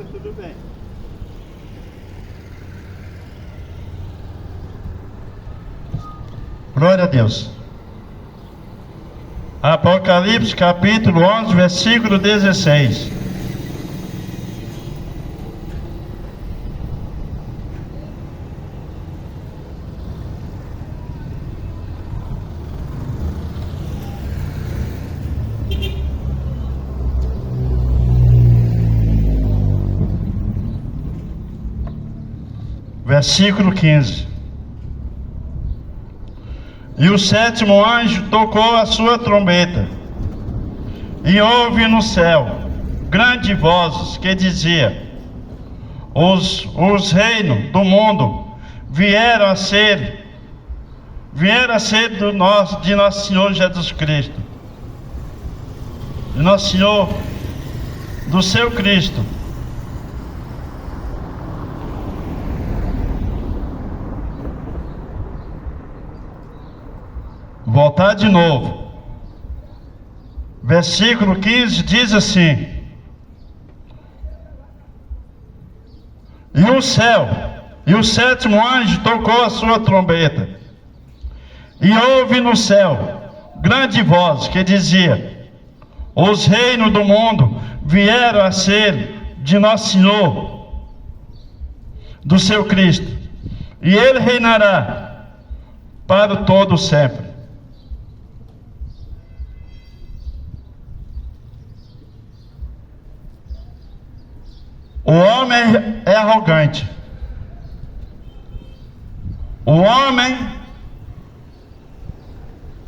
Tudo bem. Glória a Deus. Apocalipse capítulo 11, versículo 16. Versículo 15. E o sétimo anjo tocou a sua trombeta, e houve no céu grande vozes que dizia: os reinos do mundo vieram a ser de nosso Senhor Jesus Cristo, de nosso Senhor, do seu Cristo. Voltar de novo. Versículo 15 diz assim: e o sétimo anjo tocou a sua trombeta, e houve no céu grande voz que dizia: os reinos do mundo vieram a ser de nosso Senhor, do seu Cristo, e ele reinará para todo sempre. O homem é arrogante. O homem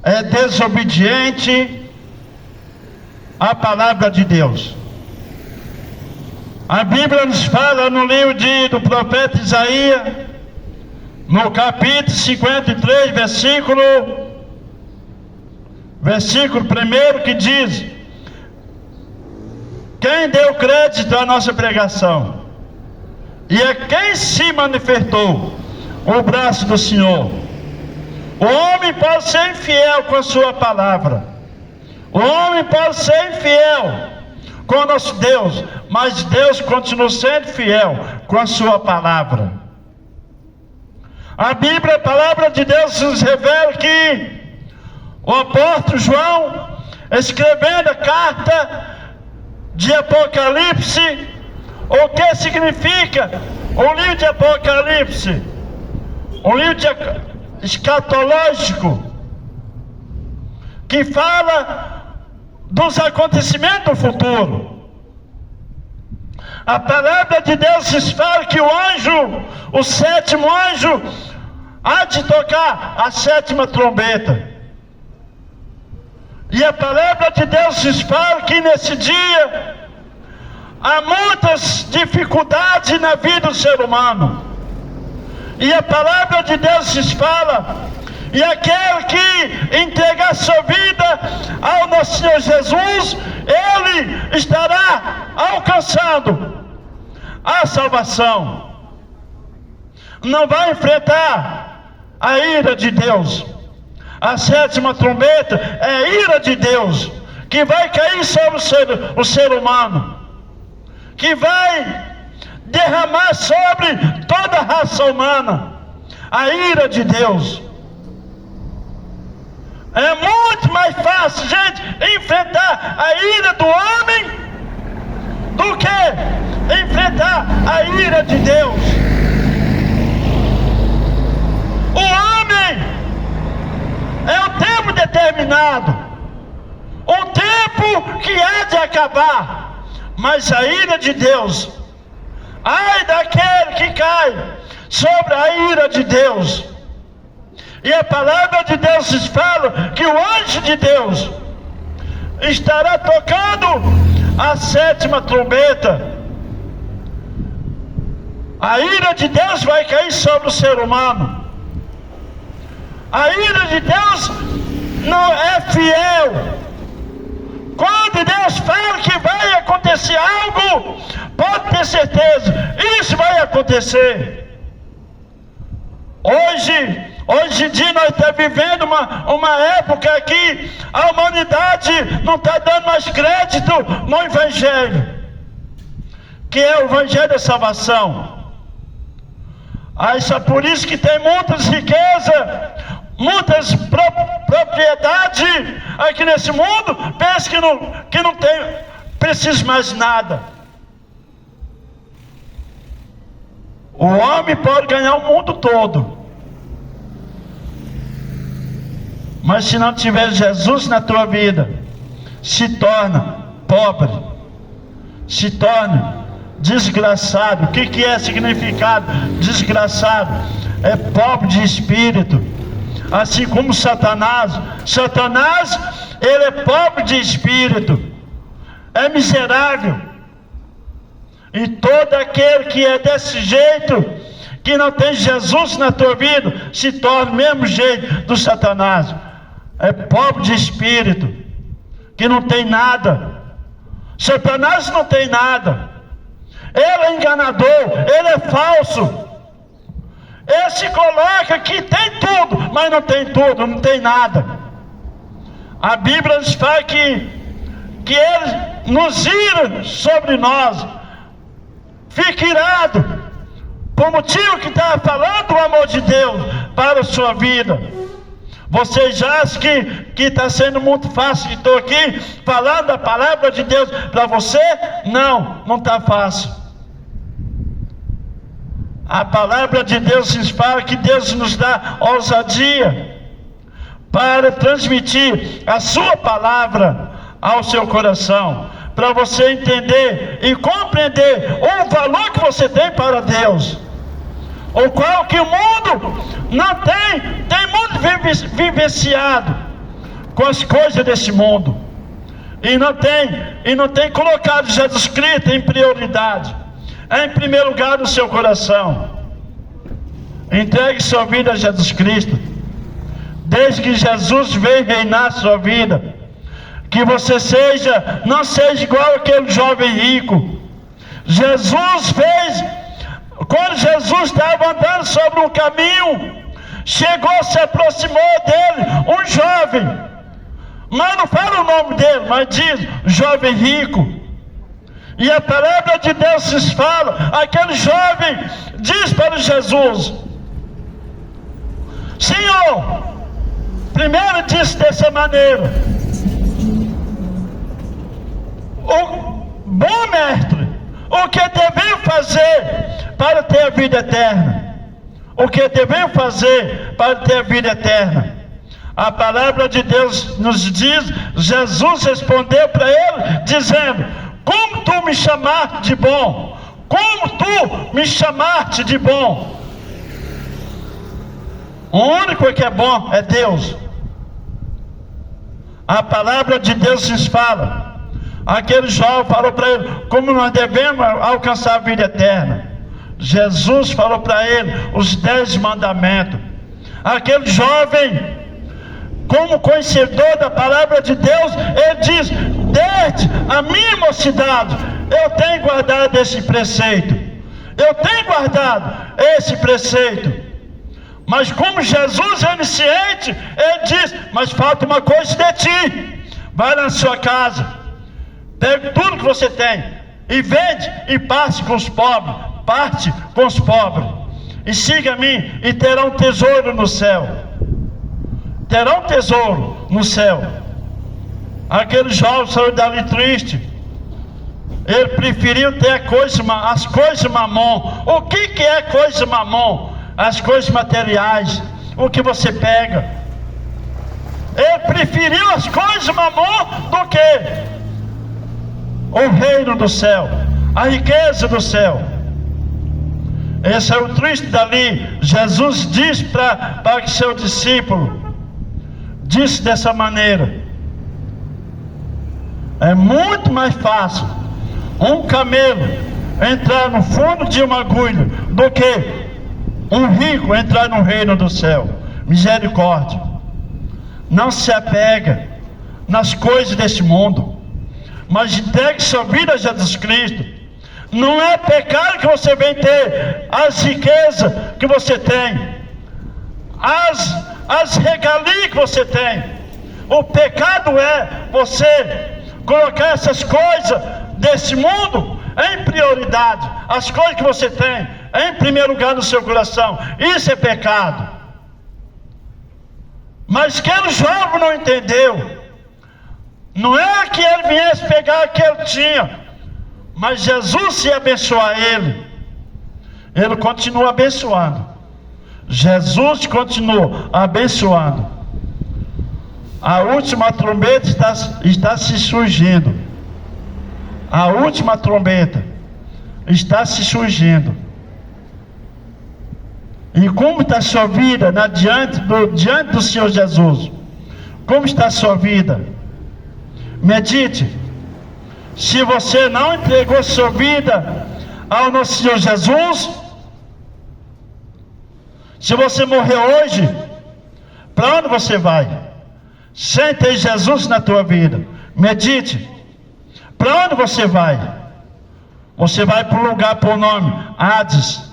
é desobediente à palavra de Deus. A Bíblia nos fala no livro do profeta Isaías, no capítulo 53, versículo 1, que diz: quem deu crédito à nossa pregação, e é quem se manifestou o braço do Senhor. O homem pode ser infiel com a sua palavra, o homem pode ser infiel com o nosso Deus, mas Deus continua sendo fiel com a sua palavra. A Bíblia, a palavra de Deus, nos revela que o apóstolo João, escrevendo a carta de Apocalipse, o que significa o livro de Apocalipse? Um livro escatológico, que fala dos acontecimentos do futuro. A palavra de Deus nos fala que o sétimo anjo, há de tocar a sétima trombeta. E a palavra de Deus nos fala que nesse dia há muitas dificuldades na vida do ser humano. E a palavra de Deus nos fala, e aquele que entregar sua vida ao nosso Senhor Jesus, ele estará alcançando a salvação. Não vai enfrentar a ira de Deus. A sétima trombeta é a ira de Deus, que vai cair sobre o ser humano, que vai derramar sobre toda a raça humana a ira de Deus. É muito mais fácil, gente, enfrentar a ira do homem do que enfrentar a ira de Deus. O homem é o tempo determinado, o tempo que há de acabar, mas a ira de Deus, ai daquele que cai sobre a ira de Deus. E a palavra de Deus nos fala que o anjo de Deus estará tocando a sétima trombeta. A ira de Deus vai cair sobre o ser humano. A ira de Deus não é fiel. Quando Deus fala que vai acontecer algo, pode ter certeza, isso vai acontecer. Hoje em dia nós estamos vivendo uma época que a humanidade não está dando mais crédito no Evangelho. que é o Evangelho da salvação. Aí só por isso que tem muitas riquezas, muitas propriedades aqui nesse mundo, pensa que não tem, precisa mais nada. O homem pode ganhar o mundo todo, mas se não tiver Jesus na tua vida, se torna pobre, se torna desgraçado. O que é significado desgraçado? É pobre de espírito. Assim como Satanás, ele é pobre de espírito, é miserável. E todo aquele que é desse jeito, que não tem Jesus na tua vida, se torna o mesmo jeito do Satanás. É pobre de espírito, que não tem nada. Satanás não tem nada. Ele é enganador, ele é falso. Ele se coloca que tem tudo, mas não tem tudo, não tem nada. A Bíblia nos fala que ele nos ira sobre nós, fica irado, por motivo que está falando o amor de Deus para a sua vida. Vocês acham que está sendo muito fácil que estou aqui falando a palavra de Deus para você? Não está fácil. A palavra de Deus nos fala que Deus nos dá ousadia para transmitir a sua palavra ao seu coração, para você entender e compreender o valor que você tem para Deus, o qual que o mundo não tem mundo vivenciado com as coisas desse mundo, e não tem colocado Jesus Cristo em prioridade, em primeiro lugar no seu coração. Entregue sua vida a Jesus Cristo, desde que Jesus veio reinar a sua vida, que você não seja igual aquele jovem rico. Quando Jesus estava andando sobre um caminho, se aproximou dele um jovem, mas não fala o nome dele, mas diz jovem rico. E a palavra de Deus nos fala, aquele jovem diz para Jesus: Senhor, primeiro disse dessa maneira: bom mestre, o que devemos fazer para ter a vida eterna? O que devemos fazer para ter a vida eterna? A palavra de Deus nos diz, Jesus respondeu para ele, dizendo: como tu me chamaste de bom? Como tu me chamaste de bom? O único que é bom é Deus. A palavra de Deus nos fala. Aquele jovem falou para ele como nós devemos alcançar a vida eterna. Jesus falou para ele os 10 mandamentos. Aquele jovem, como conhecedor da palavra de Deus, ele diz: desde a minha mocidade eu tenho guardado esse preceito, eu tenho guardado esse preceito. Mas como Jesus é onisciente, ele diz: mas falta uma coisa de ti. Vai na sua casa, pegue tudo que você tem e vende e passe com os pobres. Parte com os pobres e siga a mim, e terá um tesouro no céu. Terá um tesouro no céu. Aquele jovem saiu dali triste. Ele preferiu ter as coisas mamon. O que é coisa mamon? As coisas materiais, o que você pega. Ele preferiu as coisas mamon do que o reino do céu, a riqueza do céu. Esse é o triste dali. Jesus disse para seu discípulo, disse dessa maneira: é muito mais fácil um camelo entrar no fundo de uma agulha do que um rico entrar no reino do céu. Misericórdia. Não se apega nas coisas deste mundo, mas entregue sua vida a Jesus Cristo. Não é pecado que você vem ter as riquezas que você tem, as regalias que você tem. O pecado é você colocar essas coisas desse mundo em prioridade, as coisas que você tem em primeiro lugar no seu coração, isso é pecado. Mas aquele jovem não entendeu. Não é que ele viesse pegar o que ele tinha, mas Jesus se abençoar ele continua abençoando. Jesus continua abençoando. A última trombeta está se surgindo. A última trombeta está se surgindo. E como está a sua vida diante do Senhor Jesus? Como está a sua vida? Medite. Se você não entregou sua vida ao nosso Senhor Jesus, se você morrer hoje, para onde você vai? Sem ter Jesus na tua vida. Medite. Para onde você vai? Você vai para um lugar por nome Hades,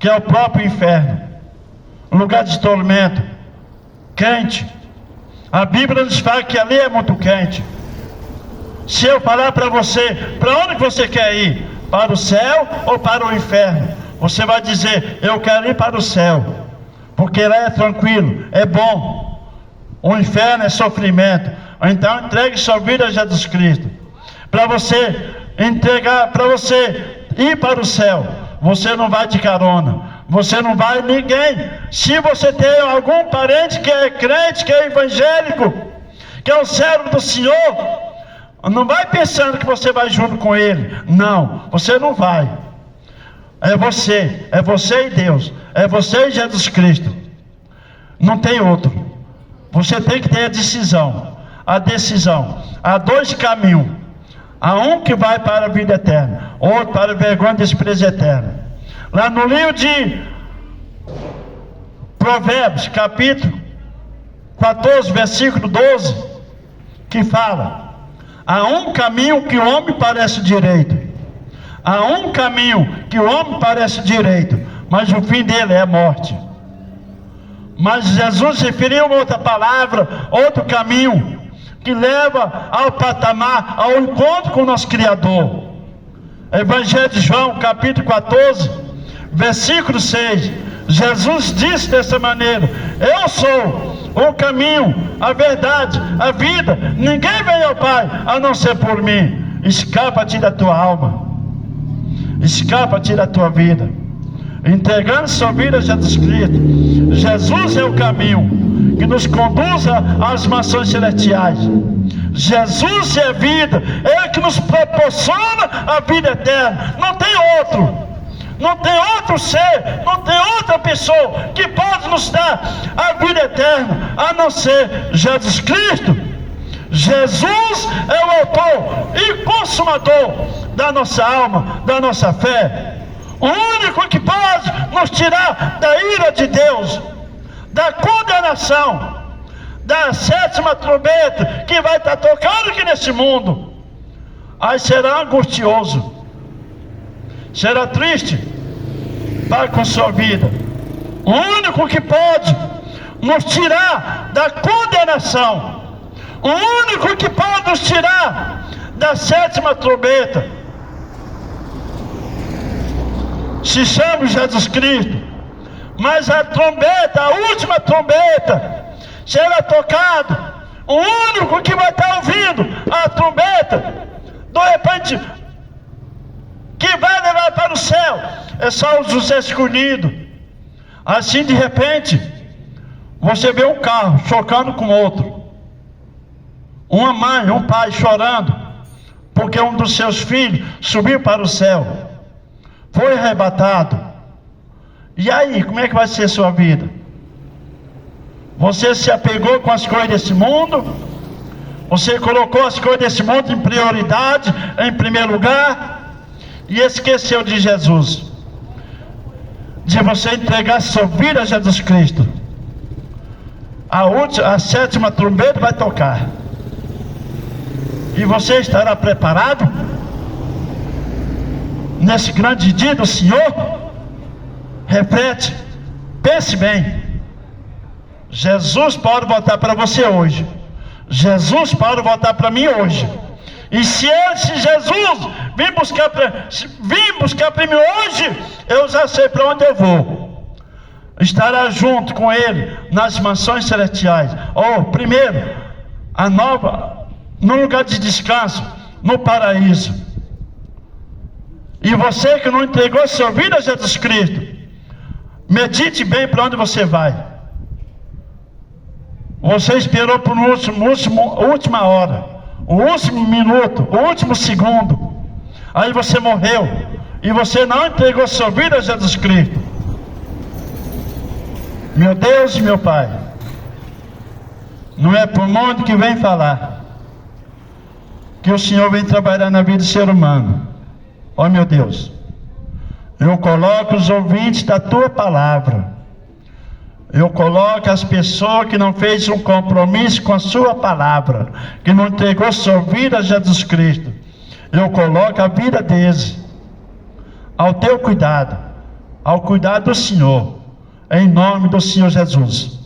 que é o próprio inferno, um lugar de tormento, quente. A Bíblia nos fala que ali é muito quente. Se eu falar para você, para onde você quer ir? Para o céu ou para o inferno? Você vai dizer, eu quero ir para o céu, porque lá é tranquilo, é bom. O inferno é sofrimento. Então entregue sua vida a Jesus Cristo. Para você entregar, para você ir para o céu, você não vai de carona, você não vai ninguém. Se você tem algum parente que é crente, que é evangélico, que é o servo do Senhor, não vai pensando que você vai junto com ele. Não, você não vai. É você e Deus, é você e Jesus Cristo. Não tem outro. Você tem que ter a decisão. Há dois caminhos. Há um que vai para a vida eterna, outro para a vergonha e desprezo eterno. Lá no livro de Provérbios, capítulo 14, versículo 12, que fala: há um caminho que o homem parece direito. Há um caminho que o homem parece direito, mas o fim dele é a morte. Mas Jesus referiu outra palavra, outro caminho, que leva ao patamar, ao encontro com o nosso Criador. Evangelho de João, capítulo 14, versículo 6. Jesus disse dessa maneira: eu sou o caminho, a verdade, a vida. Ninguém vem ao Pai a não ser por mim. Escapa-te da tua alma, escapa-te da tua vida, entregando sua vida a Jesus Cristo. Jesus é o caminho que nos conduz às mansões celestiais. Jesus é a vida, é Ele que nos proporciona a vida eterna. Não tem outro, não tem outro ser, não tem outra pessoa que pode nos dar a vida eterna, a não ser Jesus Cristo. Jesus é o autor e consumador da nossa alma, da nossa fé. O único que pode nos tirar da ira de Deus, da condenação, da sétima trombeta que vai estar tocando aqui nesse mundo. Aí será angustioso, será triste para com sua vida. O único que pode nos tirar da condenação, o único que pode nos tirar da sétima trombeta, se chama Jesus Cristo. Mas a trombeta, a última trombeta, será tocada. O único que vai estar ouvindo a trombeta, de repente, que vai levar para o céu, é só os escolhidos. Assim, de repente, você vê um carro chocando com outro, uma mãe, um pai chorando, porque um dos seus filhos subiu para o céu, foi arrebatado. E aí, como é que vai ser a sua vida? Você se apegou com as coisas desse mundo? Você colocou as coisas desse mundo em prioridade, em primeiro lugar, e esqueceu de Jesus, de você entregar sua vida a Jesus Cristo. A sétima trombeta vai tocar, e você estará preparado nesse grande dia do Senhor? Reflete, pense bem. Jesus pode voltar para você hoje. Jesus pode voltar para mim hoje. E se Jesus vim buscar para mim hoje, eu já sei para onde eu vou. Estará junto com Ele nas mansões celestiais. Primeiro, no lugar de descanso, no paraíso. E você que não entregou sua vida a Jesus Cristo, medite bem para onde você vai. Você esperou por última hora, o último minuto, o último segundo. Aí você morreu e você não entregou sua vida a Jesus Cristo. Meu Deus e meu Pai, não é por mundo que vem falar que o Senhor vem trabalhar na vida do ser humano. Meu Deus, eu coloco os ouvintes da Tua palavra. Eu coloco as pessoas que não fez um compromisso com a Sua palavra, que não entregou sua vida a Jesus Cristo. Eu coloco a vida deles ao Teu cuidado, ao cuidado do Senhor, em nome do Senhor Jesus.